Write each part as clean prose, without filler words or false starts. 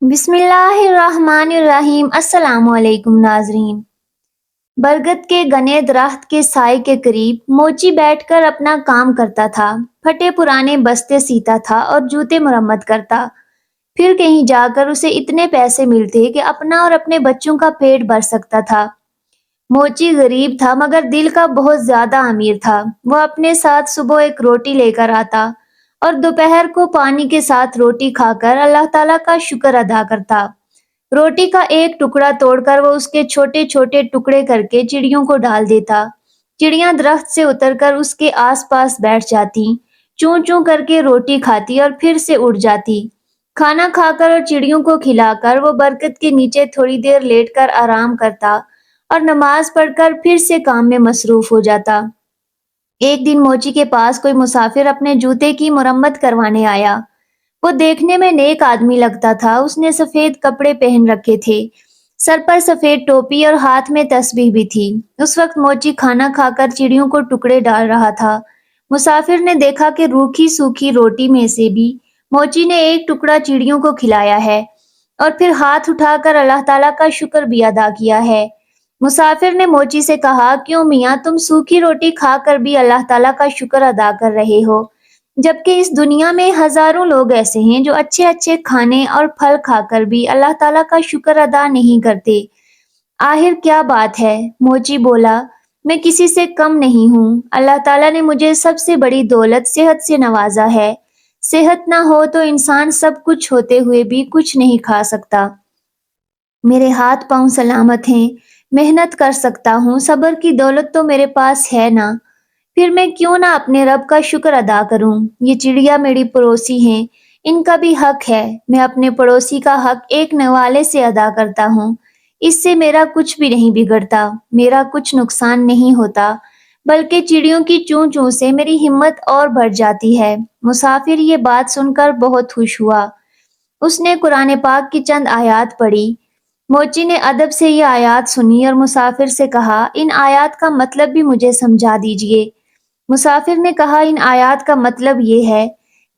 بسم اللہ الرحمن الرحیم۔ السلام علیکم ناظرین۔ برگد کے گھنے درخت کے سائے کے قریب موچی بیٹھ کر اپنا کام کرتا تھا۔ پھٹے پرانے بستے سیتا تھا اور جوتے مرمت کرتا۔ پھر کہیں جا کر اسے اتنے پیسے ملتے کہ اپنا اور اپنے بچوں کا پیٹ بھر سکتا تھا۔ موچی غریب تھا مگر دل کا بہت زیادہ امیر تھا۔ وہ اپنے ساتھ صبح ایک روٹی لے کر آتا اور دوپہر کو پانی کے ساتھ روٹی کھا کر اللہ تعالیٰ کا شکر ادا کرتا۔ روٹی کا ایک ٹکڑا توڑ کر وہ اس کے چھوٹے چھوٹے ٹکڑے کر کے چڑیوں کو ڈال دیتا۔ چڑیاں درخت سے اتر کر اس کے آس پاس بیٹھ جاتی، چوں چوں کر کے روٹی کھاتی اور پھر سے اڑ جاتی۔ کھانا کھا کر اور چڑیوں کو کھلا کر وہ برکت کے نیچے تھوڑی دیر لیٹ کر آرام کرتا اور نماز پڑھ کر پھر سے کام میں مصروف ہو جاتا۔ ایک دن موچی کے پاس کوئی مسافر اپنے جوتے کی مرمت کروانے آیا۔ وہ دیکھنے میں نیک آدمی لگتا تھا۔ اس نے سفید کپڑے پہن رکھے تھے، سر پر سفید ٹوپی اور ہاتھ میں تسبیح بھی تھی۔ اس وقت موچی کھانا کھا کر چڑیوں کو ٹکڑے ڈال رہا تھا۔ مسافر نے دیکھا کہ روکھی سوکھی روٹی میں سے بھی موچی نے ایک ٹکڑا چڑیوں کو کھلایا ہے اور پھر ہاتھ اٹھا کر اللہ تعالیٰ کا شکر بھی ادا کیا ہے۔ مسافر نے موچی سے کہا، کیوں میاں تم سوکھی روٹی کھا کر بھی اللہ تعالیٰ کا شکر ادا کر رہے ہو، جبکہ اس دنیا میں ہزاروں لوگ ایسے ہیں جو اچھے اچھے کھانے اور پھل کھا کر بھی اللہ تعالیٰ کا شکر ادا نہیں کرتے۔ آخر کیا بات ہے؟ موچی بولا، میں کسی سے کم نہیں ہوں۔ اللہ تعالیٰ نے مجھے سب سے بڑی دولت صحت سے نوازا ہے۔ صحت نہ ہو تو انسان سب کچھ ہوتے ہوئے بھی کچھ نہیں کھا سکتا۔ میرے ہاتھ پاؤں سلامت ہیں، محنت کر سکتا ہوں، صبر کی دولت تو میرے پاس ہے نا، پھر میں کیوں نہ اپنے رب کا شکر ادا کروں۔ یہ چڑیا میری پڑوسی ہیں، ان کا بھی حق ہے۔ میں اپنے پڑوسی کا حق ایک نوالے سے ادا کرتا ہوں، اس سے میرا کچھ بھی نہیں بگڑتا، میرا کچھ نقصان نہیں ہوتا، بلکہ چڑیوں کی چوں چوں سے میری ہمت اور بڑھ جاتی ہے۔ مسافر یہ بات سن کر بہت خوش ہوا۔ اس نے قرآن پاک کی چند آیات پڑھی۔ موچی نے ادب سے یہ آیات سنی اور مسافر سے کہا، ان آیات کا مطلب بھی مجھے سمجھا دیجئے۔ مسافر نے کہا، ان آیات کا مطلب یہ ہے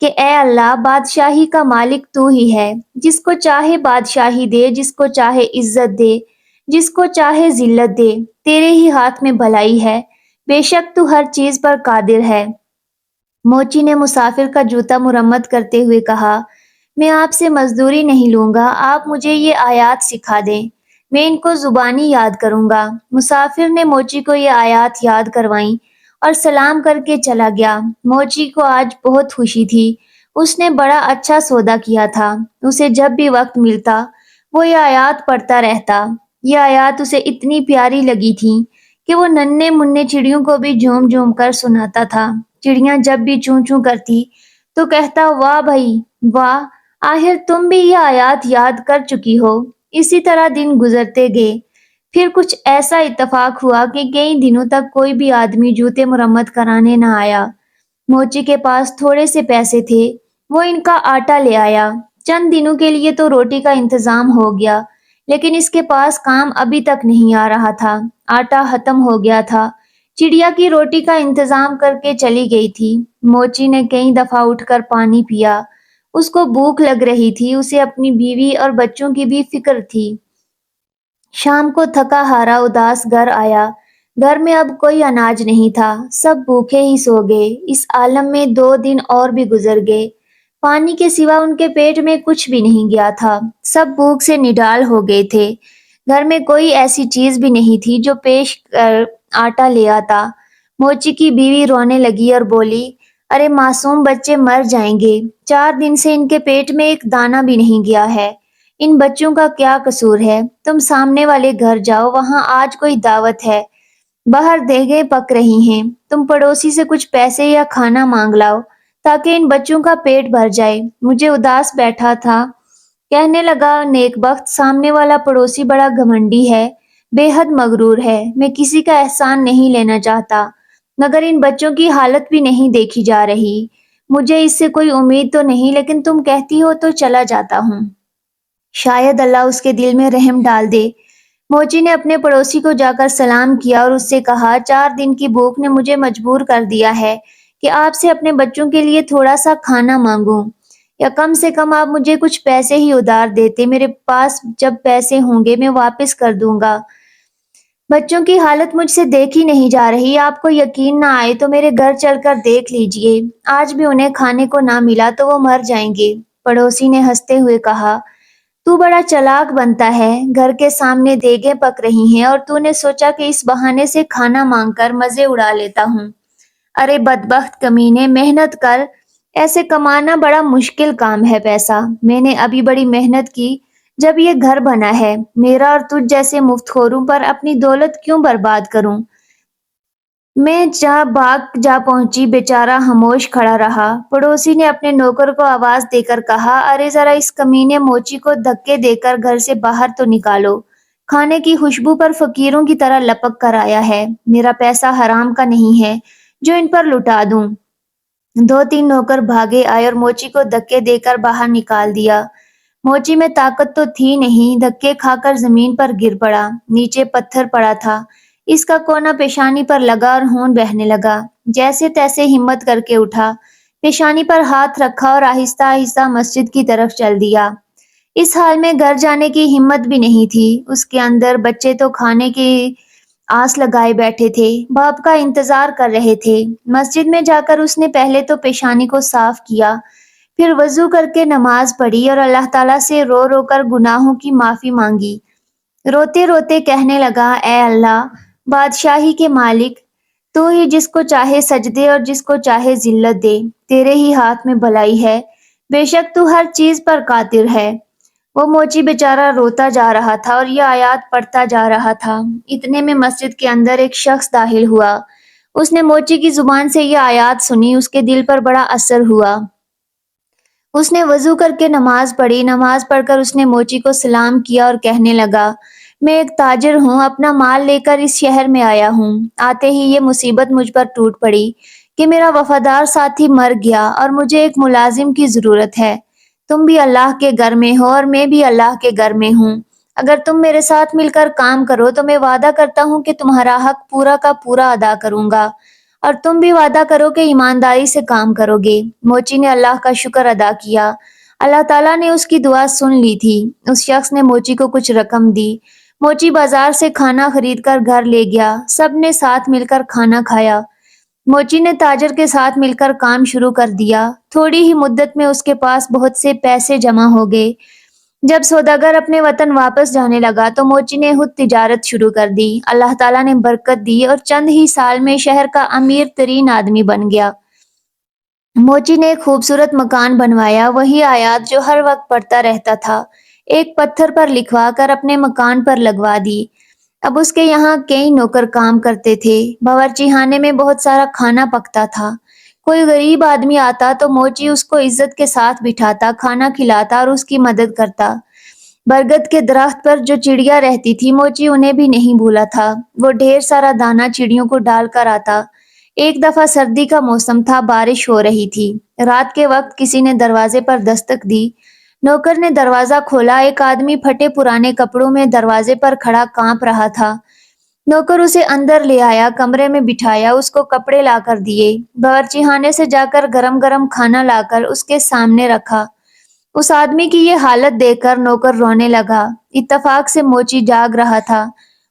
کہ اے اللہ، بادشاہی کا مالک تو ہی ہے، جس کو چاہے بادشاہی دے، جس کو چاہے عزت دے، جس کو چاہے ذلت دے، تیرے ہی ہاتھ میں بھلائی ہے، بے شک تو ہر چیز پر قادر ہے۔ موچی نے مسافر کا جوتا مرمت کرتے ہوئے کہا، میں آپ سے مزدوری نہیں لوں گا، آپ مجھے یہ آیات سکھا دیں، میں ان کو زبانی یاد کروں گا۔ مسافر نے موچی کو یہ آیات یاد کروائیں اور سلام کر کے چلا گیا۔ موچی کو آج بہت خوشی تھی، اس نے بڑا اچھا سودا کیا تھا۔ اسے جب بھی وقت ملتا وہ یہ آیات پڑھتا رہتا۔ یہ آیات اسے اتنی پیاری لگی تھیں کہ وہ ننھے منھے چڑیوں کو بھی جھوم جھوم کر سناتا تھا۔ چڑیاں جب بھی چوں چوں کرتی تو کہتا، واہ بھائی واہ، آخر تم بھی یہ آیات یاد کر چکی ہو۔ اسی طرح دن گزرتے گئے۔ پھر کچھ ایسا اتفاق ہوا کہ کئی دنوں تک کوئی بھی آدمی جوتے مرمت کرانے نہ آیا۔ موچی کے پاس تھوڑے سے پیسے تھے، وہ ان کا آٹا لے آیا۔ چند دنوں کے لیے تو روٹی کا انتظام ہو گیا، لیکن اس کے پاس کام ابھی تک نہیں آ رہا تھا، آٹا ختم ہو گیا تھا۔ چڑیا کی روٹی کا انتظام کر کے چلی گئی تھی۔ موچی نے کئی دفعہ اٹھ کر پانی پیا، اس کو بھوک لگ رہی تھی، اسے اپنی بیوی اور بچوں کی بھی فکر تھی۔ شام کو تھکا ہارا اداس گھر آیا۔ گھر میں اب کوئی اناج نہیں تھا، سب بھوکے ہی سو گئے۔ اس عالم میں 2 دن اور بھی گزر گئے۔ پانی کے سوا ان کے پیٹ میں کچھ بھی نہیں گیا تھا، سب بھوک سے نڈال ہو گئے تھے۔ گھر میں کوئی ایسی چیز بھی نہیں تھی جو پیش کر آٹا لے آتا۔ موچی کی بیوی رونے لگی اور بولی، ارے معصوم بچے مر جائیں گے، 4 دن سے ان کے پیٹ میں ایک دانہ بھی نہیں گیا ہے، ان بچوں کا کیا قصور ہے؟ تم سامنے والے گھر جاؤ، وہاں آج کوئی دعوت ہے، باہر دیگیں پک رہی ہیں، تم پڑوسی سے کچھ پیسے یا کھانا مانگ لاؤ تاکہ ان بچوں کا پیٹ بھر جائے۔ مجھے اداس بیٹھا تھا، کہنے لگا، نیک بخت، سامنے والا پڑوسی بڑا گھمنڈی ہے، بے حد مغرور ہے، میں کسی کا احسان نہیں لینا چاہتا، مگر ان بچوں کی حالت بھی نہیں دیکھی جا رہی، مجھے اس سے کوئی امید تو نہیں، لیکن تم کہتی ہو تو چلا جاتا ہوں، شاید اللہ اس کے دل میں رحم ڈال دے۔ موچی نے اپنے پڑوسی کو جا کر سلام کیا اور اس سے کہا، 4 دن کی بھوک نے مجھے مجبور کر دیا ہے کہ آپ سے اپنے بچوں کے لیے تھوڑا سا کھانا مانگوں۔ یا کم سے کم آپ مجھے کچھ پیسے ہی ادھار دیتے، میرے پاس جب پیسے ہوں گے میں واپس کر دوں گا۔ بچوں کی حالت مجھ سے دیکھی نہیں جا رہی، آپ کو یقین نہ آئے تو میرے گھر چل کر دیکھ لیجئے، آج بھی انہیں کھانے کو نہ ملا تو وہ مر جائیں گے۔ پڑوسی نے ہنستے ہوئے کہا، تو بڑا چلاک بنتا ہے، گھر کے سامنے دیگیں پک رہی ہیں اور تو نے سوچا کہ اس بہانے سے کھانا مانگ کر مزے اڑا لیتا ہوں۔ ارے بدبخت کمینے، محنت کر، ایسے کمانا بڑا مشکل کام ہے پیسہ۔ میں نے ابھی بڑی محنت کی جب یہ گھر بنا ہے، میرا اور تجھ جیسے مفت خوروں پر اپنی دولت کیوں برباد کروں؟ میں بھاگ جا پہنچی، بیچارہ خاموش کھڑا رہا۔ پڑوسی نے اپنے نوکر کو آواز دے کر کہا، ارے ذرا اس کمینے موچی کو دھکے دے کر گھر سے باہر تو نکالو، کھانے کی خوشبو پر فقیروں کی طرح لپک کر آیا ہے، میرا پیسہ حرام کا نہیں ہے جو ان پر لٹا دوں۔ دو تین نوکر بھاگے آئے اور موچی کو دھکے دے کر باہر نکال دیا۔ موچی میں طاقت تو تھی نہیں، دھکے کھا کر زمین پر گر پڑا، نیچے پتھر پڑا تھا، اس کا کونا پیشانی پر لگا اور خون بہنے لگا۔ جیسے تیسے ہمت کر کے اٹھا، پیشانی پر ہاتھ رکھا اور آہستہ آہستہ مسجد کی طرف چل دیا۔ اس حال میں گھر جانے کی ہمت بھی نہیں تھی اس کے اندر، بچے تو کھانے کی آس لگائے بیٹھے تھے، باپ کا انتظار کر رہے تھے۔ مسجد میں جا کر اس نے پہلے تو پیشانی کو صاف کیا، پھر وضو کر کے نماز پڑھی اور اللہ تعالیٰ سے رو رو کر گناہوں کی معافی مانگی۔ روتے روتے کہنے لگا، اے اللہ، بادشاہی کے مالک، تو ہی جس کو چاہے سجدے اور جس کو چاہے ذلت دے، تیرے ہی ہاتھ میں بھلائی ہے، بے شک تو ہر چیز پر قادر ہے۔ وہ موچی بیچارہ روتا جا رہا تھا اور یہ آیات پڑھتا جا رہا تھا۔ اتنے میں مسجد کے اندر ایک شخص داخل ہوا، اس نے موچی کی زبان سے یہ آیات سنی، اس کے دل پر بڑا اثر ہوا۔ اس نے وضو کر کے نماز پڑھی، نماز پڑھ کر اس نے موچی کو سلام کیا اور کہنے لگا، میں ایک تاجر ہوں، اپنا مال لے کر اس شہر میں آیا ہوں، آتے ہی یہ مصیبت مجھ پر ٹوٹ پڑی کہ میرا وفادار ساتھی مر گیا اور مجھے ایک ملازم کی ضرورت ہے۔ تم بھی اللہ کے گھر میں ہو اور میں بھی اللہ کے گھر میں ہوں، اگر تم میرے ساتھ مل کر کام کرو تو میں وعدہ کرتا ہوں کہ تمہارا حق پورا کا پورا ادا کروں گا، اور تم بھی وعدہ کرو کہ ایمانداری سے کام کرو گے۔ موچی نے اللہ کا شکر ادا کیا، اللہ تعالیٰ نے اس کی دعا سن لی تھی۔ اس شخص نے موچی کو کچھ رقم دی، موچی بازار سے کھانا خرید کر گھر لے گیا، سب نے ساتھ مل کر کھانا کھایا۔ موچی نے تاجر کے ساتھ مل کر کام شروع کر دیا، تھوڑی ہی مدت میں اس کے پاس بہت سے پیسے جمع ہو گئے۔ جب سوداگر اپنے وطن واپس جانے لگا تو موچی نے خود تجارت شروع کر دی، اللہ تعالیٰ نے برکت دی اور چند ہی سال میں شہر کا امیر ترین آدمی بن گیا۔ موچی نے ایک خوبصورت مکان بنوایا، وہی آیات جو ہر وقت پڑھتا رہتا تھا، ایک پتھر پر لکھوا کر اپنے مکان پر لگوا دی۔ اب اس کے یہاں کئی نوکر کام کرتے تھے، باورچی خانے میں بہت سارا کھانا پکتا تھا۔ کوئی غریب آدمی آتا تو موچی اس کو عزت کے ساتھ بٹھاتا، کھانا کھلاتا اور اس کی مدد کرتا۔ برگد کے درخت پر جو چڑیا رہتی تھی، موچی انہیں بھی نہیں بھولا تھا، وہ ڈھیر سارا دانہ چڑیوں کو ڈال کر آتا۔ ایک دفعہ سردی کا موسم تھا، بارش ہو رہی تھی، رات کے وقت کسی نے دروازے پر دستک دی، نوکر نے دروازہ کھولا، ایک آدمی پھٹے پرانے کپڑوں میں دروازے پر کھڑا کانپ رہا تھا۔ نوکر اسے اندر لے آیا، کمرے میں بٹھایا، اس کو کپڑے لا کر دیے، باورچی خانے سے جا کر گرم گرم کھانا لا کر اس کے سامنے رکھا۔ اس آدمی کی یہ حالت دیکھ کر نوکر رونے لگا، اتفاق سے موچی جاگ رہا تھا۔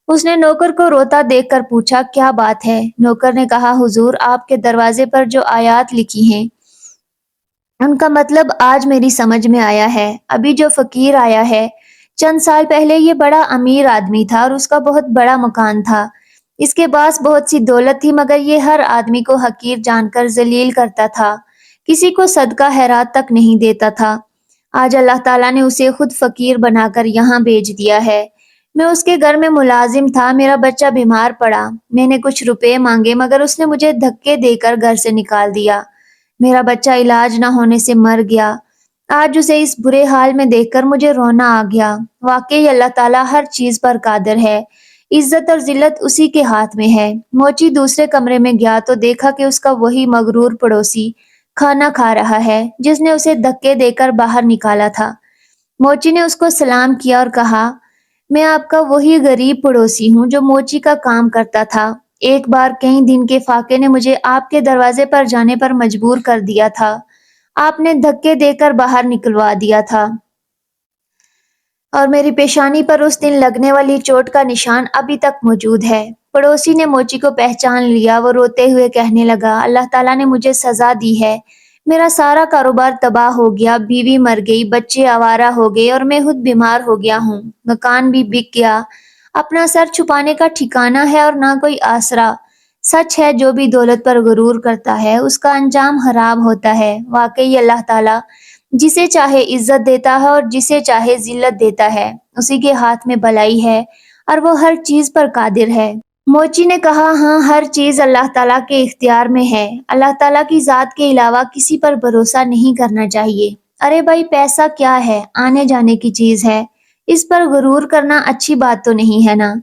اس نے نوکر کو روتا دیکھ کر پوچھا، کیا بات ہے؟ نوکر نے کہا، حضور، آپ کے دروازے پر جو آیات لکھی ہیں ان کا مطلب آج میری سمجھ میں آیا ہے۔ ابھی جو فقیر آیا ہے، چند سال پہلے یہ بڑا امیر آدمی تھا اور اس کا بہت بڑا مکان تھا، اس کے پاس بہت سی دولت تھی، مگر یہ ہر آدمی کو حقیر جان کر ذلیل کرتا تھا، کسی کو صدقہ خیرات تک نہیں دیتا تھا۔ آج اللہ تعالیٰ نے اسے خود فقیر بنا کر یہاں بھیج دیا ہے۔ میں اس کے گھر میں ملازم تھا، میرا بچہ بیمار پڑا، میں نے کچھ روپے مانگے مگر اس نے مجھے دھکے دے کر گھر سے نکال دیا، میرا بچہ علاج نہ ہونے سے مر گیا۔ آج اسے اس برے حال میں دیکھ کر مجھے رونا آ گیا۔ واقعی اللہ تعالیٰ ہر چیز پر قادر ہے، عزت اور ذلت اسی کے ہاتھ میں ہے۔ موچی دوسرے کمرے میں گیا تو دیکھا کہ اس کا وہی مغرور پڑوسی کھانا کھا رہا ہے جس نے اسے دھکے دے کر باہر نکالا تھا۔ موچی نے اس کو سلام کیا اور کہا، میں آپ کا وہی غریب پڑوسی ہوں جو موچی کا کام کرتا تھا، ایک بار کئی دن کے فاقے نے مجھے آپ کے دروازے پر جانے پر مجبور کر دیا تھا، آپ نے دھکے دے کر باہر نکلوا دیا تھا اور میری پیشانی پر اس دن لگنے والی چوٹ کا نشان ابھی تک موجود ہے۔ پڑوسی نے موچی کو پہچان لیا، وہ روتے ہوئے کہنے لگا، اللہ تعالیٰ نے مجھے سزا دی ہے، میرا سارا کاروبار تباہ ہو گیا، بیوی مر گئی، بچے آوارہ ہو گئے اور میں خود بیمار ہو گیا ہوں، مکان بھی بک گیا، اپنا سر چھپانے کا ٹھکانہ ہے اور نہ کوئی آسرا۔ سچ ہے، جو بھی دولت پر غرور کرتا ہے اس کا انجام خراب ہوتا ہے۔ واقعی اللہ تعالیٰ جسے چاہے عزت دیتا ہے اور جسے چاہے ذلت دیتا ہے، اسی کے ہاتھ میں بھلائی ہے اور وہ ہر چیز پر قادر ہے۔ موچی نے کہا، ہاں، ہر چیز اللہ تعالیٰ کے اختیار میں ہے، اللہ تعالیٰ کی ذات کے علاوہ کسی پر بھروسہ نہیں کرنا چاہیے۔ ارے بھائی، پیسہ کیا ہے، آنے جانے کی چیز ہے، اس پر غرور کرنا اچھی بات تو نہیں ہے نا۔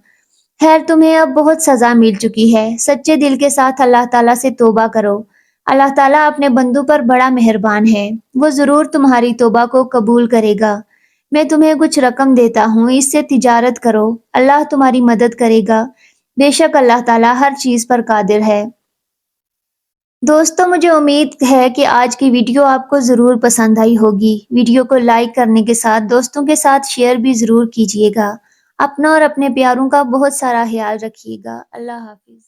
خیر، تمہیں اب بہت سزا مل چکی ہے، سچے دل کے ساتھ اللہ تعالیٰ سے توبہ کرو، اللہ تعالیٰ اپنے بندوں پر بڑا مہربان ہے، وہ ضرور تمہاری توبہ کو قبول کرے گا۔ میں تمہیں کچھ رقم دیتا ہوں، اس سے تجارت کرو، اللہ تمہاری مدد کرے گا، بے شک اللہ تعالیٰ ہر چیز پر قادر ہے۔ دوستو، مجھے امید ہے کہ آج کی ویڈیو آپ کو ضرور پسند آئی ہوگی۔ ویڈیو کو لائک کرنے کے ساتھ دوستوں کے ساتھ شیئر بھی ضرور کیجیے گا۔ اپنا اور اپنے پیاروں کا بہت سارا خیال رکھیے گا۔ اللہ حافظ۔